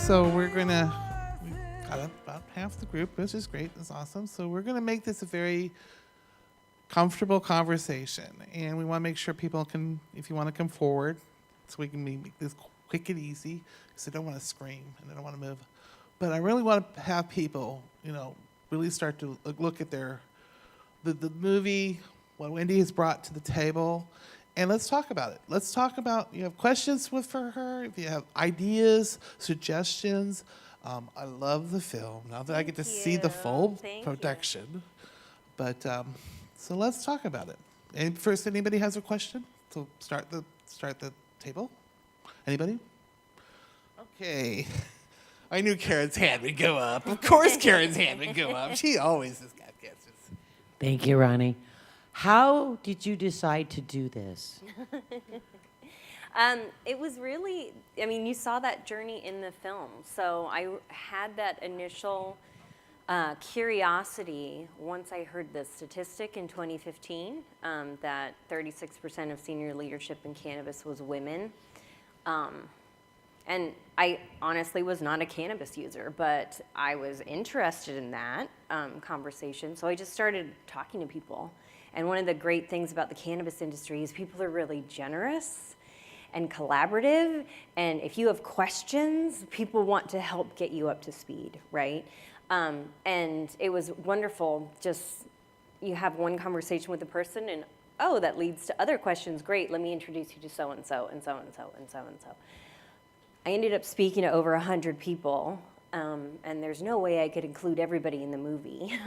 So we got about half the group, which is great. That's awesome. So we're gonna make this a very comfortable conversation, and we want to make sure people can, if you want to come forward, so we can make this quick and easy. Because I don't want to scream and I don't want to move, but I really want to have people, really start to look at the movie, what Wendy has brought to the table, and let's talk about it. Let's talk about, you have questions for her, if you have ideas, suggestions. I love the film, now that I get to see the full production. But, so let's talk about it. And first, anybody has a question? So start the table. Anybody? Okay. I knew Karen's hand would go up. Of course Karen's hand would go up. She always has got guesses. Thank you, Ronnie. How did you decide to do this? It was really, you saw that journey in the film. So I had that initial curiosity once I heard the statistic in 2015 that 36% of senior leadership in cannabis was women. And I honestly was not a cannabis user, but I was interested in that conversation. So I just started talking to people. And one of the great things about the cannabis industry is people are really generous and collaborative. And if you have questions, people want to help get you up to speed, right? And it was wonderful. Just you have one conversation with a person and, oh, that leads to other questions. Great, let me introduce you to so-and-so and so-and-so and so-and-so. I ended up speaking to over 100 people, and there's no way I could include everybody in the movie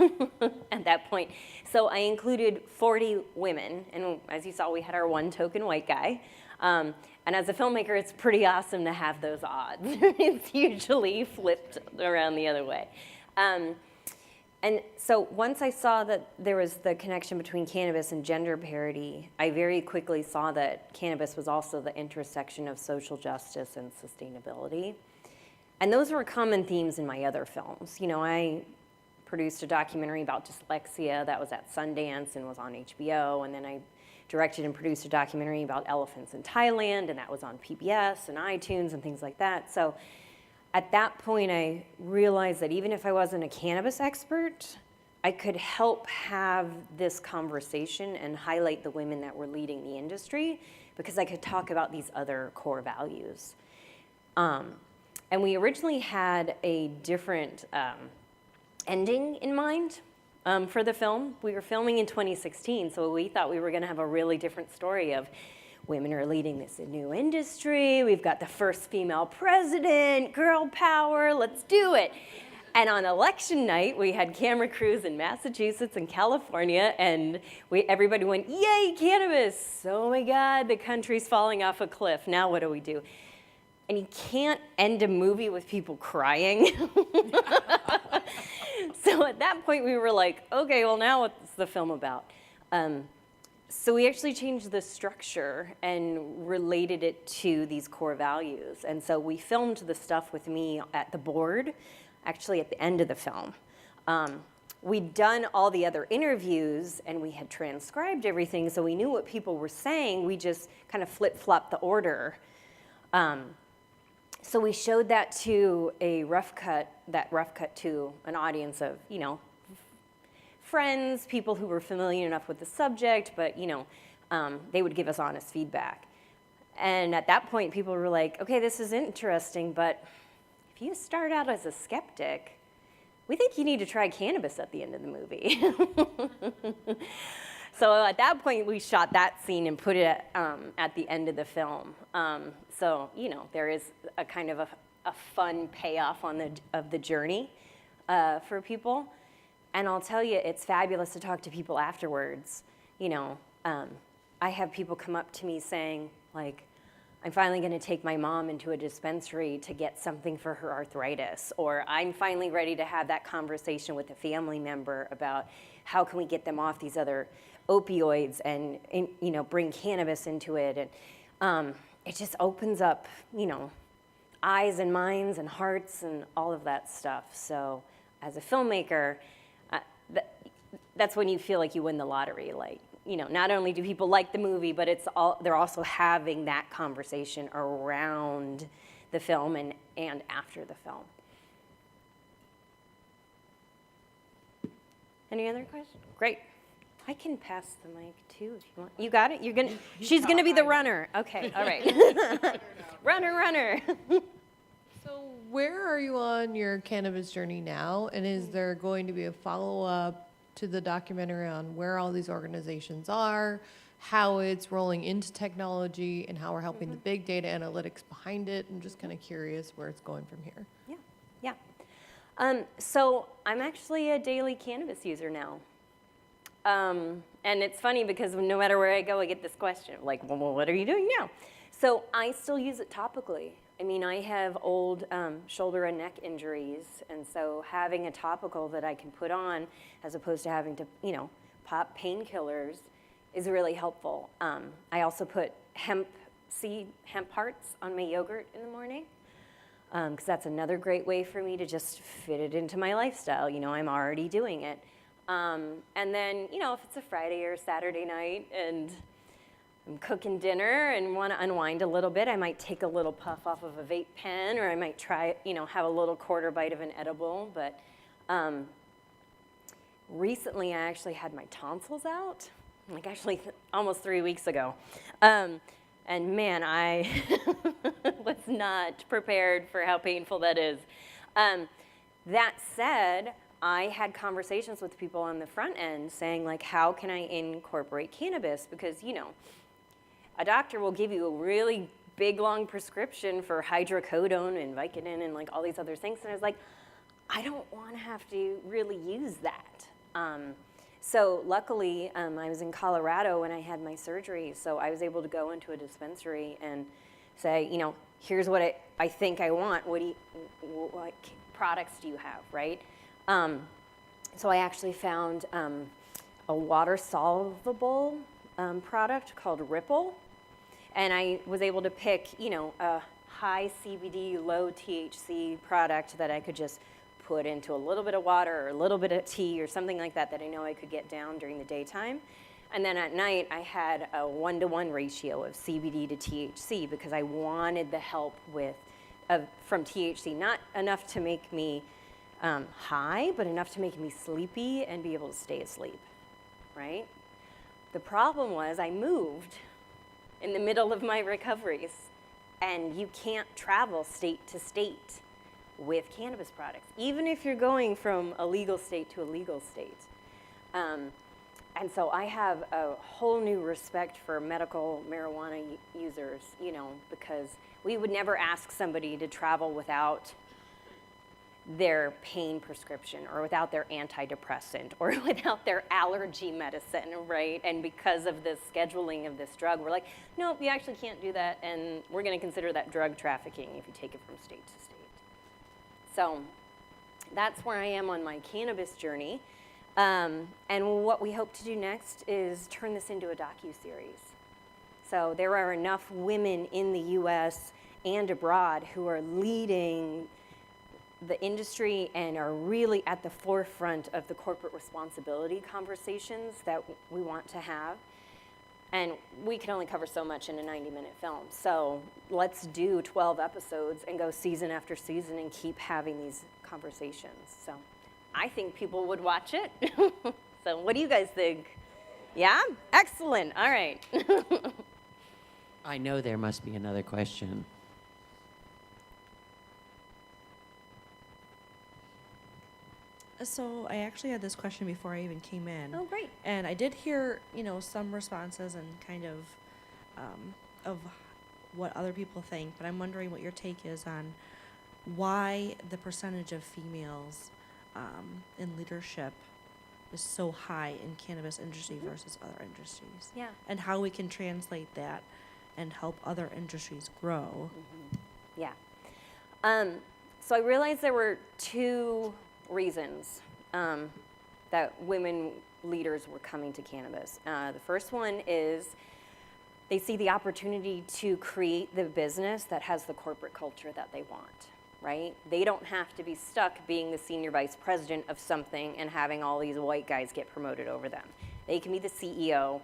at that point. So I included 40 women, and as you saw, we had our one token white guy. And as a filmmaker, it's pretty awesome to have those odds. It's usually flipped around the other way. And so once I saw that there was the connection between cannabis and gender parity, I very quickly saw that cannabis was also the intersection of social justice and sustainability. And those were common themes in my other films. I produced a documentary about dyslexia that was at Sundance and was on HBO, and then I directed and produced a documentary about elephants in Thailand, and that was on PBS and iTunes and things like that. So at that point, I realized that even if I wasn't a cannabis expert, I could help have this conversation and highlight the women that were leading the industry because I could talk about these other core values. And we originally had a different ending in mind for the film. We were filming in 2016, so we thought we were going to have a really different story of women are leading this new industry. We've got the first female president, girl power, let's do it. And on election night, we had camera crews in Massachusetts and California, and everybody went, yay, cannabis. Oh my God, the country's falling off a cliff. Now what do we do? And you can't end a movie with people crying. So at that point, we were like, okay, well now what's the film about? So we actually changed the structure and related it to these core values. And so we filmed the stuff with me at the board, actually at the end of the film. We'd done all the other interviews and we had transcribed everything, so we knew what people were saying. We just kind of flip-flopped the order. So we showed that to a rough cut to an audience of, friends, people who were familiar enough with the subject, but they would give us honest feedback. And at that point, people were like, okay, this is interesting, but if you start out as a skeptic, we think you need to try cannabis at the end of the movie. So at that point, we shot that scene and put it at the end of the film. So, there is a kind of a fun payoff of the journey for people. And I'll tell you, it's fabulous to talk to people afterwards. I have people come up to me saying, like, I'm finally going to take my mom into a dispensary to get something for her arthritis. Or I'm finally ready to have that conversation with a family member about how can we get them off these other opioids and bring cannabis into it. And it just opens up, eyes and minds and hearts and all of that stuff. So as a filmmaker, that's when you feel like you win the lottery. Like, not only do people like the movie, but they're also having that conversation around the film and after the film. Any other questions? Great. I can pass the mic too if you want. You got it? She's gonna be the runner. Okay, all right. Runner. So where are you on your cannabis journey now? And is there going to be a follow-up to the documentary on where all these organizations are, how it's rolling into technology, and how we're helping the big data analytics behind it? I'm just kind of curious where it's going from here. Yeah. So I'm actually a daily cannabis user now. And it's funny because no matter where I go, I get this question, like, well, what are you doing now? So I still use it topically. I mean, I have old shoulder and neck injuries, and so having a topical that I can put on as opposed to having to, pop painkillers is really helpful. I also put hemp hearts on my yogurt in the morning, because that's another great way for me to just fit it into my lifestyle. I'm already doing it. And then, if it's a Friday or Saturday night and I'm cooking dinner and want to unwind a little bit, I might take a little puff off of a vape pen, or I might try, have a little quarter bite of an edible. But recently I actually had my tonsils out, almost 3 weeks ago. And man, I was not prepared for how painful that is. That said, I had conversations with people on the front end saying, like, how can I incorporate cannabis? Because, a doctor will give you a really big, long prescription for hydrocodone and Vicodin and, like, all these other things. And I was like, I don't want to have to really use that. So luckily, I was in Colorado when I had my surgery, so I was able to go into a dispensary and say, here's what I think I want. What products do you have, right? So I actually found a water-soluble product called Ripple, and I was able to pick, a high CBD, low THC product that I could just put into a little bit of water or a little bit of tea or something like that I know I could get down during the daytime. And then at night, I had a 1-to-1 ratio of CBD to THC because I wanted the help from THC, not enough to make me high, but enough to make me sleepy and be able to stay asleep, right? The problem was I moved in the middle of my recoveries, and you can't travel state to state with cannabis products, even if you're going from a legal state to a legal state. And so I have a whole new respect for medical marijuana users, because we would never ask somebody to travel without their pain prescription or without their antidepressant or without their allergy medicine, right? And because of the scheduling of this drug, we're like, nope, you actually can't do that, and we're going to consider that drug trafficking if you take it from state to state. So that's where I am on my cannabis journey. And what we hope to do next is turn this into a docuseries. So there are enough women in the U.S. and abroad who are leading the industry and are really at the forefront of the corporate responsibility conversations that we want to have. And we can only cover so much in a 90-minute film. So let's do 12 episodes and go season after season and keep having these conversations. So I think people would watch it. So what do you guys think? Yeah? Excellent. All right. I know there must be another question. So I actually had this question before I even came in. Oh, great. And I did hear, some responses and kind of what other people think, but I'm wondering what your take is on why the percentage of females in leadership is so high in cannabis industry versus other industries. Yeah. And how we can translate that and help other industries grow. Yeah. So I realized there were two reasons that women leaders were coming to cannabis. The first one is they see the opportunity to create the business that has the corporate culture that they want, right? They don't have to be stuck being the senior vice president of something and having all these white guys get promoted over them. They can be the CEO.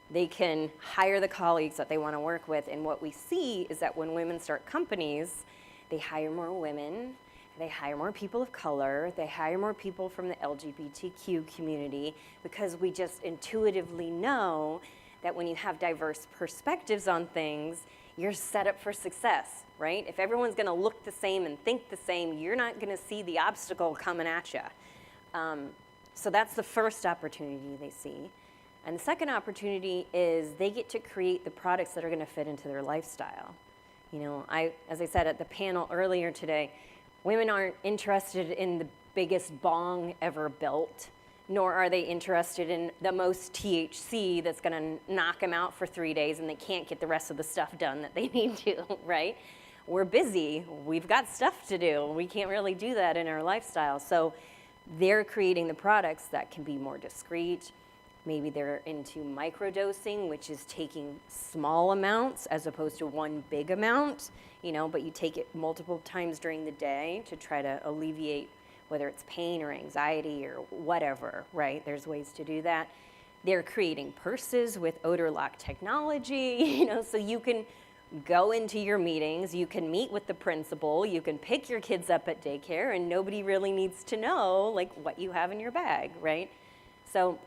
They can hire the colleagues that they want to work with. And what we see is that when women start companies, they hire more women, they hire more people of color, they hire more people from the LGBTQ community, because we just intuitively know that when you have diverse perspectives on things, you're set up for success, right? If everyone's gonna look the same and think the same, you're not gonna see the obstacle coming at you. So that's the first opportunity they see. And the second opportunity is they get to create the products that are gonna fit into their lifestyle. You know, as I said at the panel earlier today, women aren't interested in the biggest bong ever built, nor are they interested in the most THC that's gonna knock them out for 3 days and they can't get the rest of the stuff done that they need to, right? We're busy, we've got stuff to do, we can't really do that in our lifestyle. So they're creating the products that can be more discreet. Maybe they're into microdosing, which is taking small amounts as opposed to one big amount, you know, but you take it multiple times during the day to try to alleviate whether it's pain or anxiety or whatever, right? There's ways to do that. They're creating purses with odor lock technology, you know, so you can go into your meetings, you can meet with the principal, you can pick your kids up at daycare, and nobody really needs to know like what you have in your bag, right? So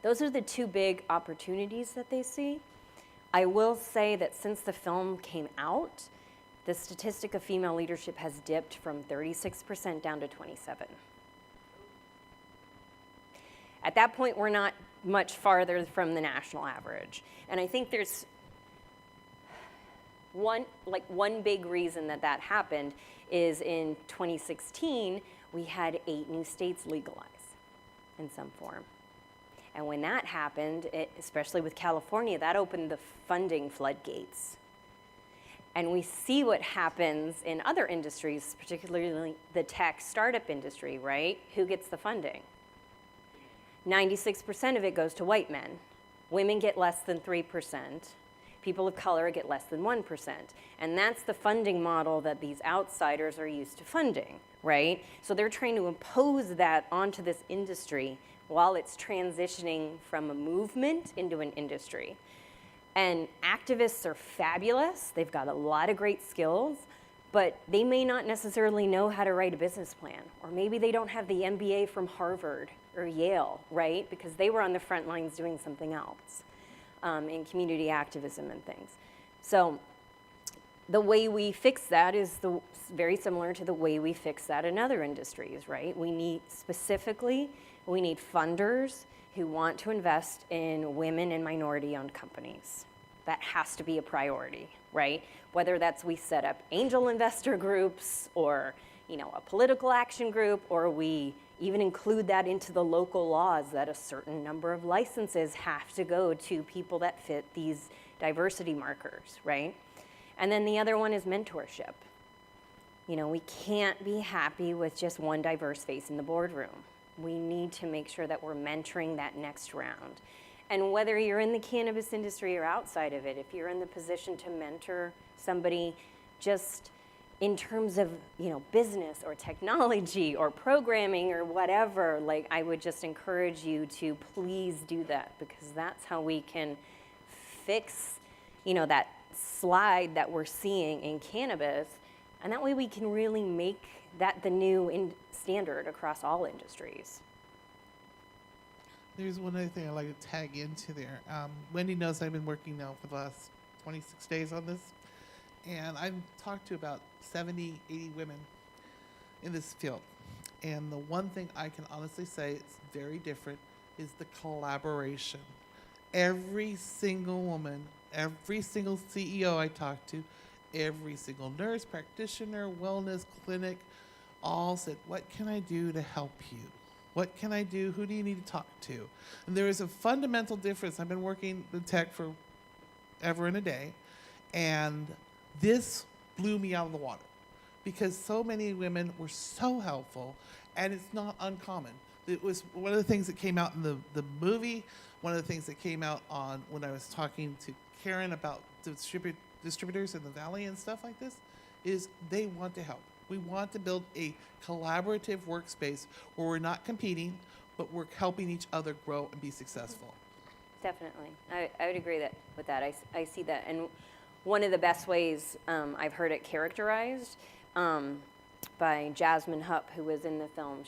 those are the two big opportunities that they see. I will say that since the film came out, the statistic of female leadership has dipped from 36% down to 27%. At that point, we're not much farther from the national average. And I think there's one big reason that happened is in 2016, we had 8 new states legalize in some form. And when that happened, especially with California, that opened the funding floodgates. And we see what happens in other industries, particularly the tech startup industry, right? Who gets the funding? 96% of it goes to white men. Women get less than 3%. People of color get less than 1%. And that's the funding model that these outsiders are used to funding, right? So they're trying to impose that onto this industry while it's transitioning from a movement into an industry. And activists are fabulous. They've got a lot of great skills, but they may not necessarily know how to write a business plan. Or maybe they don't have the MBA from Harvard or Yale, right? Because they were on the front lines doing something else in community activism and things. So the way we fix that is very similar to the way we fix that in other industries, right? We need funders who want to invest in women and minority-owned companies. That has to be a priority, right? Whether that's we set up angel investor groups or, you know, a political action group, or we even include that into the local laws that a certain number of licenses have to go to people that fit these diversity markers, right? And then the other one is mentorship. You know, we can't be happy with just one diverse face in the boardroom. We need to make sure that we're mentoring that next round. And whether you're in the cannabis industry or outside of it, if you're in the position to mentor somebody just in terms of, you know, business or technology or programming or whatever, like I would just encourage you to please do that, because that's how we can fix, you know, that slide that we're seeing in cannabis. And that way we can really make that the new standard across all industries. There's one other thing I'd like to tag into there. Wendy knows I've been working now for the last 26 days on this. And I've talked to about 70, 80 women in this field. And the one thing I can honestly say is very different is the collaboration. Every single woman, every single CEO I talked to, every single nurse, practitioner, wellness clinic, all said, what can I do to help you? What can I do? Who do you need to talk to? And there is a fundamental difference. I've been working in tech for ever and a day, and this blew me out of the water because so many women were so helpful, and it's not uncommon. It was one of the things that came out in the movie, one of the things that came out on when I was talking to Karen about distributors in the Valley and stuff like this, is they want to help. We want to build a collaborative workspace where we're not competing, but we're helping each other grow and be successful. Definitely. I would agree with that. I see that. And one of the best ways I've heard it characterized by Jasmine Hupp, who was in the film.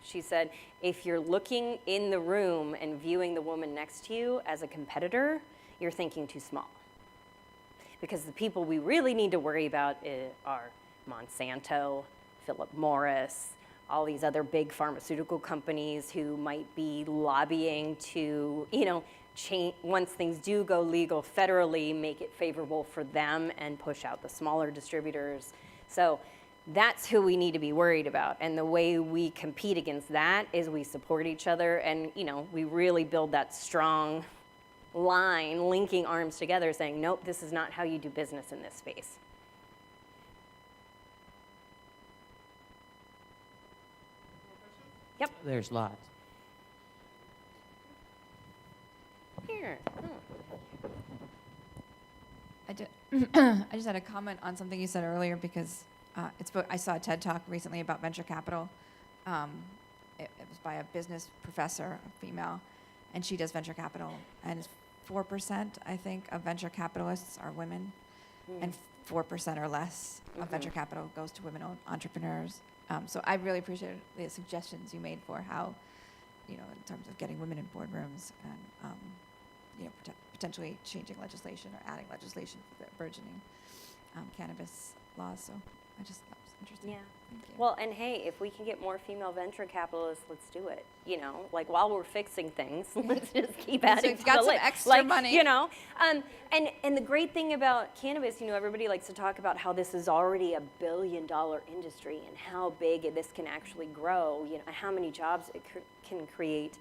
She said, if you're looking in the room and viewing the woman next to you as a competitor, you're thinking too small. Because the people we really need to worry about are Monsanto, Philip Morris, all these other big pharmaceutical companies who might be lobbying to, change, once things do go legal federally, make it favorable for them and push out the smaller distributors. So that's who we need to be worried about. And the way we compete against that is we support each other and, we really build that strong line, linking arms together, saying, nope, this is not how you do business in this space. Yep. There's lots. Here. I just had a comment on something you said earlier because I saw a TED Talk recently about venture capital. It was by a business professor, a female, and she does venture capital. And 4%, I think, of venture capitalists are women, and 4% or less of venture capital goes to women-owned entrepreneurs. So I really appreciate the suggestions you made for how, in terms of getting women in boardrooms and, potentially changing legislation or adding legislation for the burgeoning cannabis laws. So that was interesting. Yeah. Thank you. Well, and hey, if we can get more female venture capitalists, let's do it. While we're fixing things, let's just keep adding. We've got to the some list. extra money. And the great thing about cannabis, everybody likes to talk about how this is already $1 billion industry and how big this can actually grow. How many jobs it can create.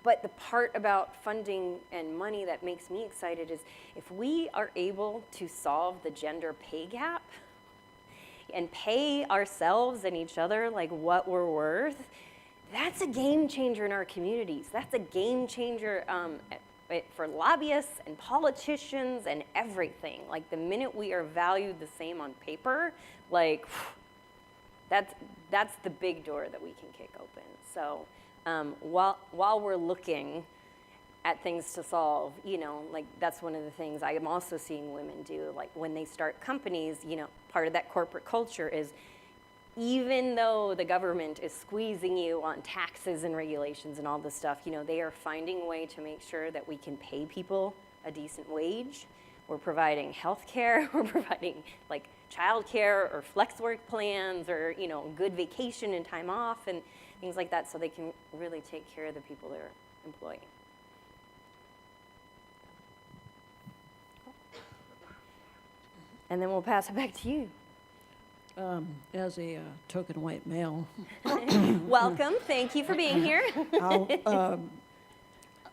But the part about funding and money that makes me excited is if we are able to solve the gender pay gap and pay ourselves and each other like what we're worth, that's a game changer in our communities. That's a game changer for lobbyists and politicians and everything. Like the minute we are valued the same on paper, that's the big door that we can kick open. So while we're looking at things to solve, that's one of the things I am also seeing women do. Like when they start companies, part of that corporate culture is even though the government is squeezing you on taxes and regulations and all this stuff, they are finding a way to make sure that we can pay people a decent wage. We're providing health care, we're providing child care or flex work plans or, good vacation and time off and things like that so they can really take care of the people they're employing. And then we'll pass it back to you. As a token white male, Welcome, thank you for being here.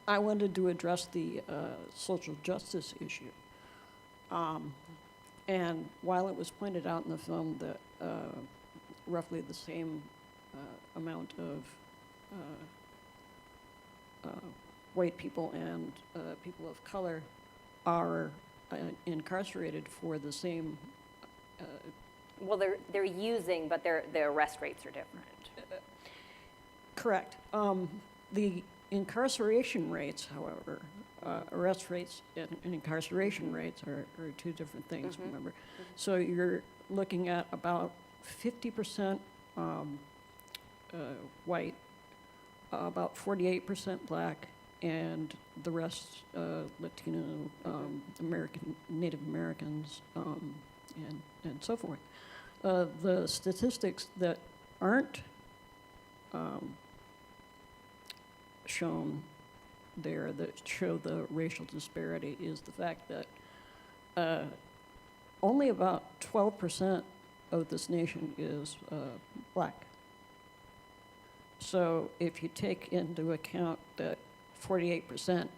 I wanted to address the social justice issue. And while it was pointed out in the film that roughly the same amount of white people and people of color are incarcerated for the same. Well, they're using, but their arrest rates are different. Correct. The incarceration rates, however, arrest rates and incarceration rates are two different things, remember? So you're looking at about 50% white, about 48% black, and the rest Latino, American, Native Americans, and so forth. The statistics that aren't shown there that show the racial disparity is the fact that only about 12% of this nation is black. So if you take into account that 48%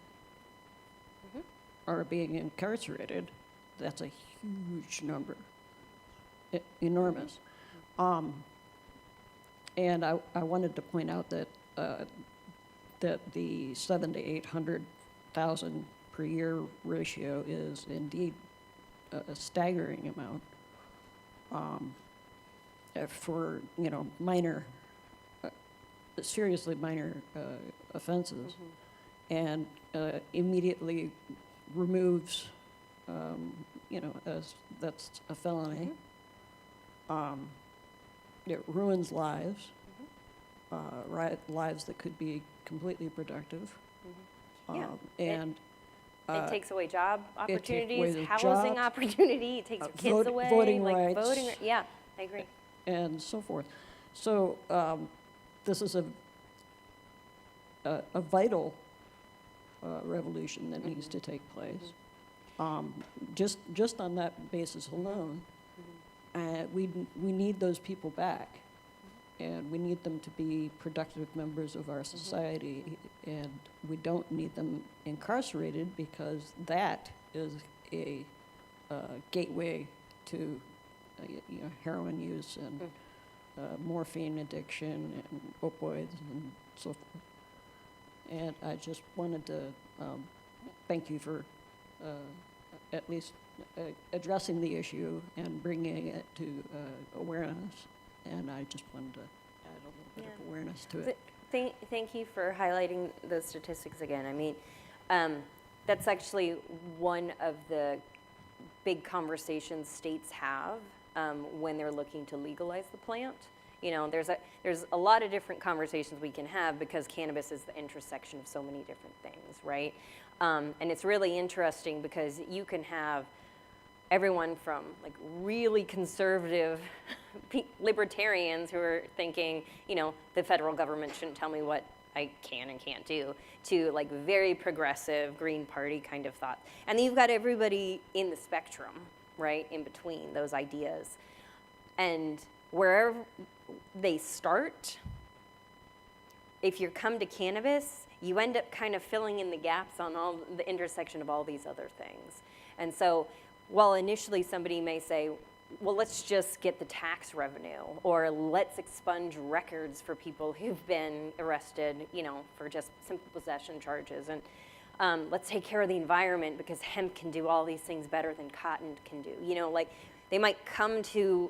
are being incarcerated, that's a huge number, enormous. And I wanted to point out that that the 700,000 to 800,000 per year ratio is indeed a staggering amount for minor, seriously minor offenses, and immediately removes as that's a felony. It ruins lives, lives that could be completely productive. Yeah. And It takes away job it takes away opportunities, the housing jobs, opportunity, it takes kids away. voting like rights. Voting, yeah, I agree. and so forth. So this is a vital revolution that needs to take place. Just on that basis alone, we need those people back, and we need them to be productive members of our society, and we don't need them incarcerated, because that is a gateway to heroin use and morphine addiction and opioids and so forth. And I just wanted to thank you for at least addressing the issue and bringing it to awareness. And I just wanted to add a little bit of awareness to it. Thank you for highlighting those statistics again. I mean, that's actually one of the big conversations states have when they're looking to legalize the plant. There's a lot of different conversations we can have, because cannabis is the intersection of so many different things, right? And it's really interesting because you can have everyone from like really conservative libertarians who are thinking, the federal government shouldn't tell me what I can and can't do, to like very progressive Green Party kind of thought. And then you've got everybody in the spectrum, right, in between those ideas. And wherever they start, if you come to cannabis, you end up kind of filling in the gaps on all the intersection of all these other things. And so while initially somebody may say, well, let's just get the tax revenue, or let's expunge records for people who've been arrested, for just simple possession charges, and let's take care of the environment because hemp can do all these things better than cotton can do. Like they might come to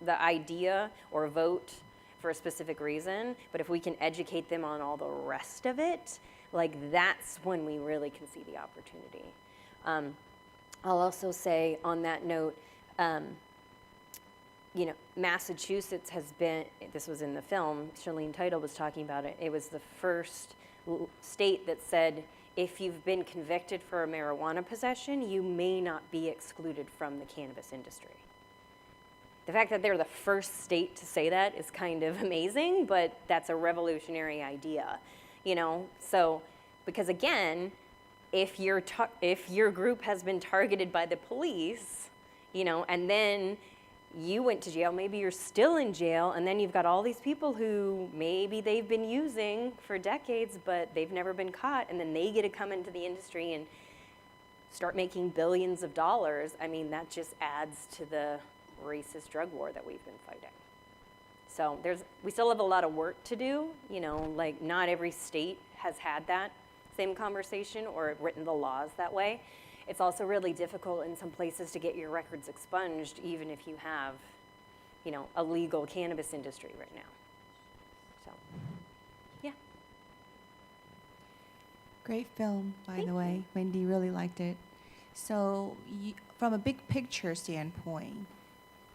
the idea or vote for a specific reason, but if we can educate them on all the rest of it, like that's when we really can see the opportunity. I'll also say on that note, Massachusetts has been, this was in the film, Charlene Title was talking about it, it was the first state that said, if you've been convicted for a marijuana possession, you may not be excluded from the cannabis industry. The fact that they're the first state to say that is kind of amazing, but that's a revolutionary idea, So, because again, if your group has been targeted by the police, and then you went to jail, maybe you're still in jail, and then you've got all these people who maybe they've been using for decades, but they've never been caught, and then they get to come into the industry and start making billions of dollars. I mean, that just adds to the racist drug war that we've been fighting. So we still have a lot of work to do, like not every state has had that same conversation or written the laws that way. It's also really difficult in some places to get your records expunged, even if you have, a legal cannabis industry right now. So, yeah. Great film, by Thank the way. Wendy really liked it. So, from a big picture standpoint,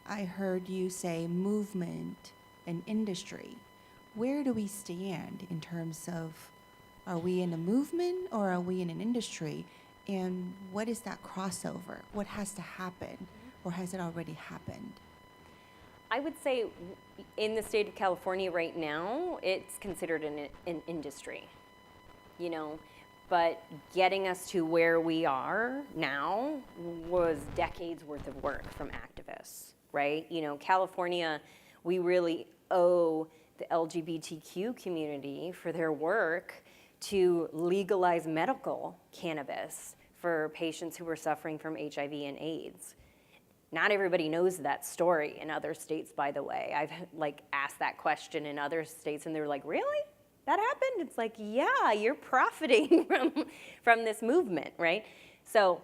I heard you say movement and industry. Where do we stand in terms of, are we in a movement or are we in an industry? And what is that crossover? What has to happen, or has it already happened? I would say in the state of California right now, it's considered an industry, but getting us to where we are now was decades worth of work from activists, right? California, we really owe the LGBTQ community for their work to legalize medical cannabis for patients who were suffering from HIV and AIDS. Not everybody knows that story in other states, by the way. I've asked that question in other states, and they're like, really? That happened? It's like, yeah, you're profiting from this movement, right? So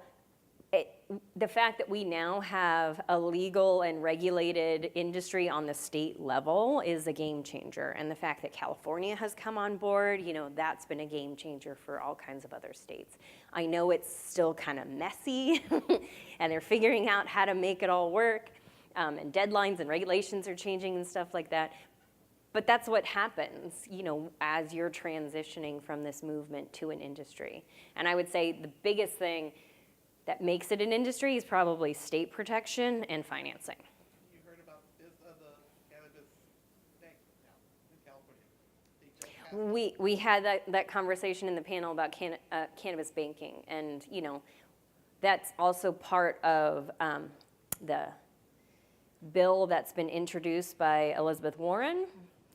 the fact that we now have a legal and regulated industry on the state level is a game changer. And the fact that California has come on board, that's been a game changer for all kinds of other states. I know it's still kind of messy and they're figuring out how to make it all work. And deadlines and regulations are changing and stuff like that. But that's what happens, as you're transitioning from this movement to an industry. And I would say the biggest thing that makes it an industry is probably state protection and financing. You heard about the cannabis bank now in California. They just passed We had that conversation in the panel about cannabis banking, and that's also part of the bill that's been introduced by Elizabeth Warren.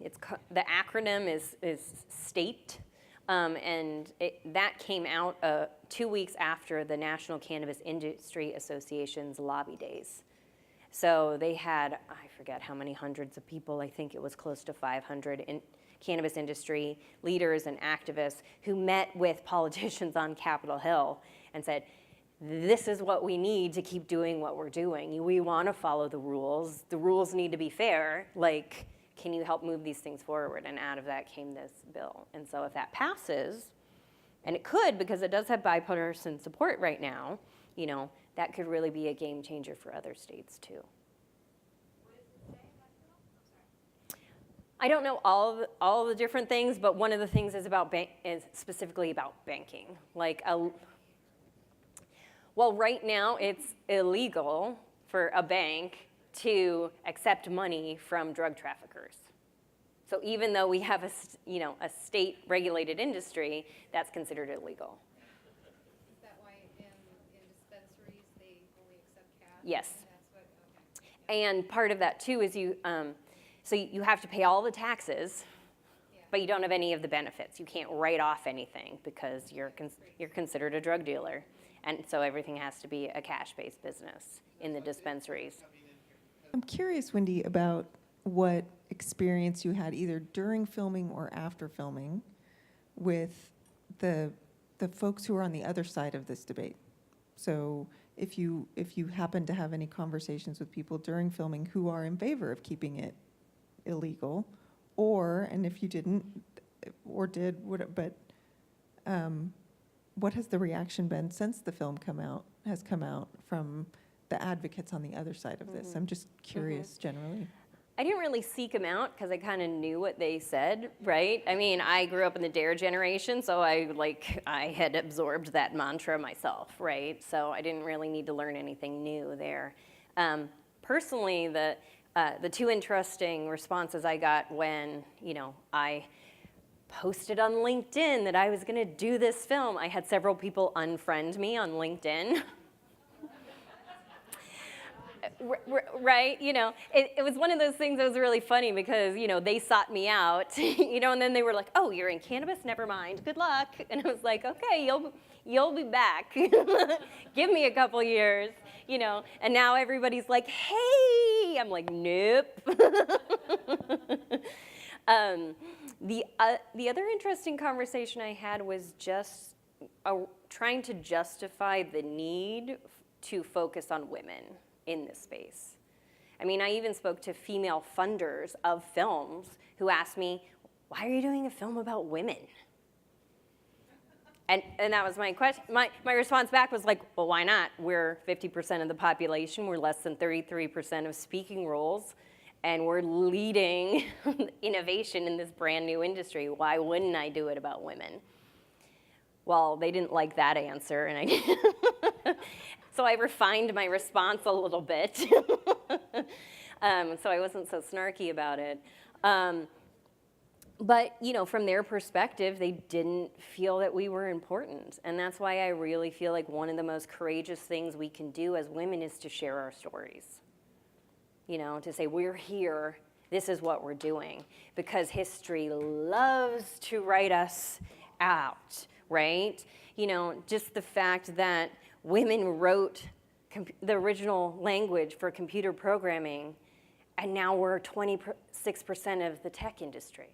The acronym is STATE. And that came out 2 weeks after the National Cannabis Industry Association's lobby days. So they had, I forget how many hundreds of people, I think it was close to 500 in cannabis industry leaders and activists who met with politicians on Capitol Hill and said, this is what we need to keep doing what we're doing. We want to follow the rules. The rules need to be fair. Can you help move these things forward? And out of that came this bill. And so if that passes, and it could because it does have bipartisan support right now, that could really be a game changer for other states too. I don't know all the different things, but one of the things is specifically about banking. Well, right now it's illegal for a bank to accept money from drug traffickers. So even though we have a state-regulated industry, that's considered illegal. Is that why in dispensaries they only accept cash? Yes. And that's what, okay. And part of that too is so you have to pay all the taxes, but you don't have any of the benefits. You can't write off anything because you're considered a drug dealer. And so everything has to be a cash-based business in the dispensaries. I'm curious, Wendy, about what experience you had either during filming or after filming with the folks who are on the other side of this debate. So if you happen to have any conversations with people during filming who are in favor of keeping it illegal, and if you didn't or did, what has the reaction been since the film has come out from the advocates on the other side of this? I'm just curious generally. I didn't really seek them out because I kind of knew what they said, right? I mean, I grew up in the DARE generation, so I had absorbed that mantra myself, right? So I didn't really need to learn anything new there. Personally, the two interesting responses I got when, I posted on LinkedIn that I was going to do this film, I had several people unfriend me on LinkedIn. Right? It was one of those things that was really funny because, they sought me out, and then they were like, oh, you're in cannabis? Never mind. Good luck. And I was like, okay, you'll be back. Give me a couple years, and now everybody's like, hey, I'm like, nope. The other interesting conversation I had was just trying to justify the need to focus on women in this space. I mean, I even spoke to female funders of films who asked me, why are you doing a film about women? And that was my question. My response back was like, well, why not? We're 50% of the population. We're less than 33% of speaking roles. And we're leading innovation in this brand new industry. Why wouldn't I do it about women? Well, they didn't like that answer, and so I refined my response a little bit. So I wasn't so snarky about it. But, from their perspective, they didn't feel that we were important. And that's why I really feel like one of the most courageous things we can do as women is to share our stories. To say, we're here, this is what we're doing. Because history loves to write us out, right? Just the fact that women wrote the original language for computer programming, and now we're 26% of the tech industry,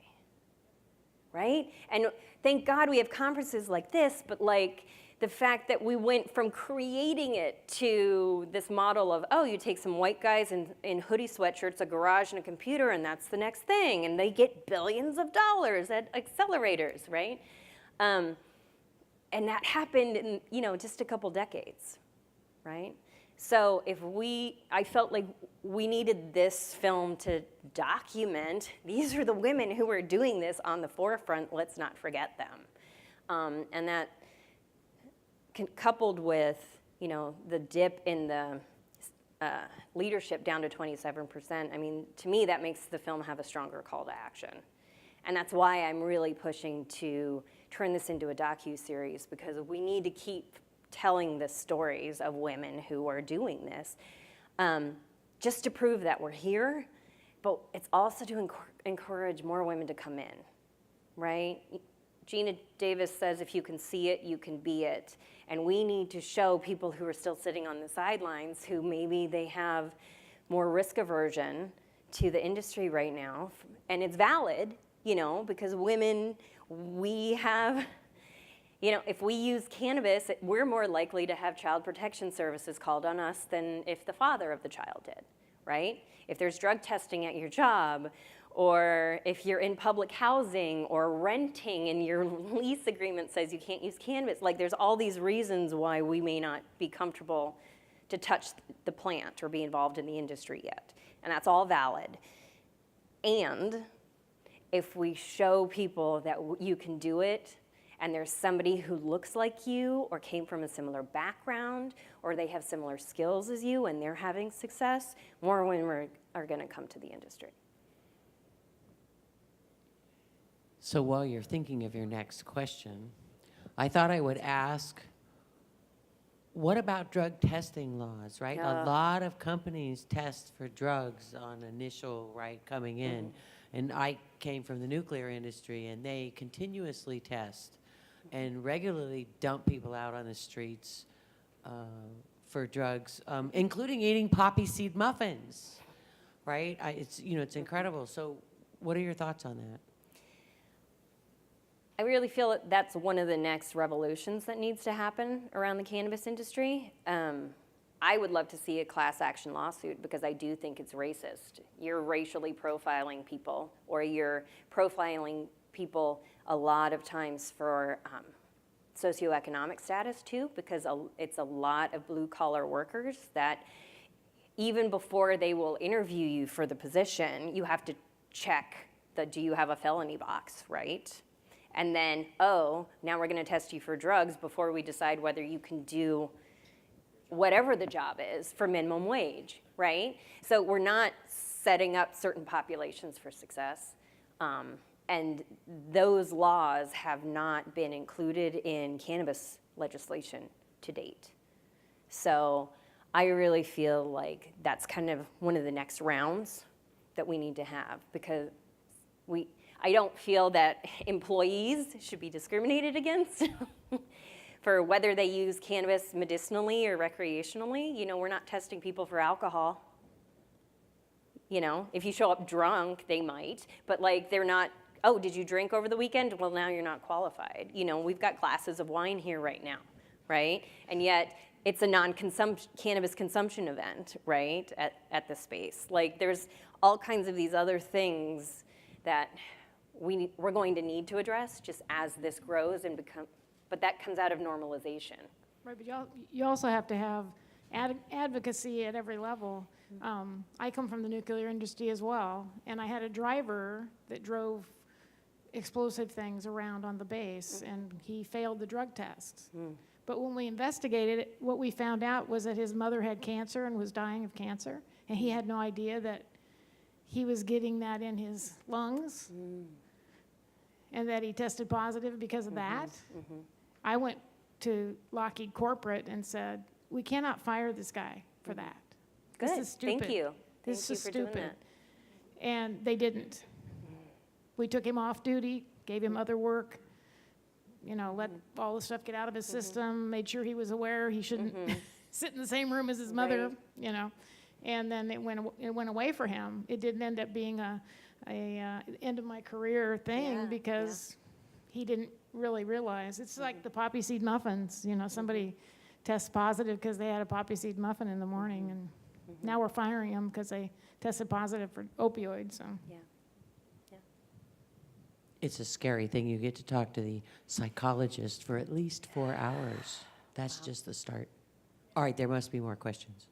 right? And thank God we have conferences like this, but the fact that we went from creating it to this model of, oh, you take some white guys in hoodie sweatshirts, a garage, and a computer, and that's the next thing, and they get billions of dollars at accelerators, right? And that happened in, just a couple decades, right? So I felt like we needed this film to document, these are the women who were doing this on the forefront, let's not forget them. And that, coupled with, the dip in the leadership down to 27%, I mean, to me, that makes the film have a stronger call to action. And that's why I'm really pushing to turn this into a docu-series, because we need to keep telling the stories of women who are doing this, just to prove that we're here, but it's also to encourage more women to come in, right? Gina Davis says, if you can see it, you can be it. And we need to show people who are still sitting on the sidelines, who maybe they have more risk aversion to the industry right now. And it's valid, because women, we have, if we use cannabis, we're more likely to have child protection services called on us than if the father of the child did, right? If there's drug testing at your job, or if you're in public housing or renting and your lease agreement says you can't use cannabis, like there's all these reasons why we may not be comfortable to touch the plant or be involved in the industry yet. And that's all valid. And if we show people that you can do it, and there's somebody who looks like you or came from a similar background, or they have similar skills as you and they're having success, more women are gonna come to the industry. So while you're thinking of your next question, I thought I would ask, what about drug testing laws, right? A lot of companies test for drugs on initial, coming in. And I came from the nuclear industry, and they continuously test and regularly dump people out on the streets for drugs, including eating poppy seed muffins, right? It's incredible. So what are your thoughts on that? I really feel that that's one of the next revolutions that needs to happen around the cannabis industry. I would love to see a class action lawsuit, because I do think it's racist. You're racially profiling people, or you're profiling people a lot of times for socioeconomic status too, because it's a lot of blue collar workers that even before they will interview you for the position, you have to check do you have a felony box, right? And then, now we're gonna test you for drugs before we decide whether you can do whatever the job is for minimum wage, right? So we're not setting up certain populations for success. And those laws have not been included in cannabis legislation to date. So I really feel like that's kind of one of the next rounds that we need to have, because I don't feel that employees should be discriminated against for whether they use cannabis medicinally or recreationally. We're not testing people for alcohol. If you show up drunk, they might, but they're not, oh, did you drink over the weekend? Well, now you're not qualified. We've got glasses of wine here right now, right? And yet it's a cannabis consumption event, right, at the space. There's all kinds of these other things that we're going to need to address just as this grows and but that comes out of normalization. Right, but you also have to have advocacy at every level. I come from the nuclear industry as well, and I had a driver that drove explosive things around on the base, and he failed the drug tests. But when we investigated it, what we found out was that his mother had cancer and was dying of cancer, and he had no idea that he was getting that in his lungs, and that he tested positive because of that. I went to Lockheed Corporate and said, we cannot fire this guy for that. Good, This is stupid. thank you. This Thank is you for doing stupid. that. And they didn't. We took him off duty, gave him other work, let all the stuff get out of his system, made sure he was aware he shouldn't sit in the same room as his mother, and then it went away for him. It didn't end up being a end of my career thing, because he didn't really realize. It's like the poppy seed muffins, you know, somebody tests positive because they had a poppy seed muffin in the morning, and now we're firing them because they tested positive for opioids, so. Yeah. It's a scary thing. You get to talk to the psychologist for at least 4 hours. That's just the start. All right, there must be more questions.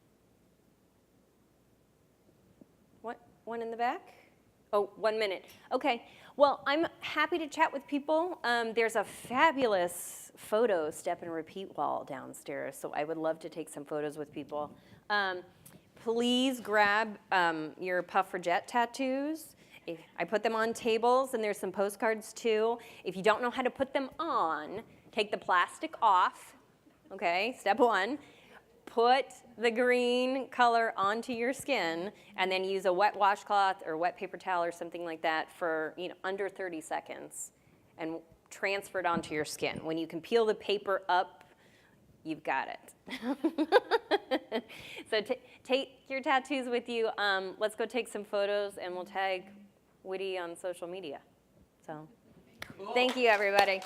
What, one in the back? Oh, 1 minute. Okay. Well, I'm happy to chat with people. There's a fabulous photo step and repeat wall downstairs, so I would love to take some photos with people. Please grab your Puffrajette tattoos. I put them on tables, and there's some postcards too. If you don't know how to put them on, take the plastic off, okay? Step one. Put the green color onto your skin, and then use a wet washcloth or wet paper towel or something like that for under 30 seconds, and transfer it onto your skin. When you can peel the paper up, you've got it. So take your tattoos with you. Let's go take some photos, and we'll tag Woody on social media. So, Thank you, everybody.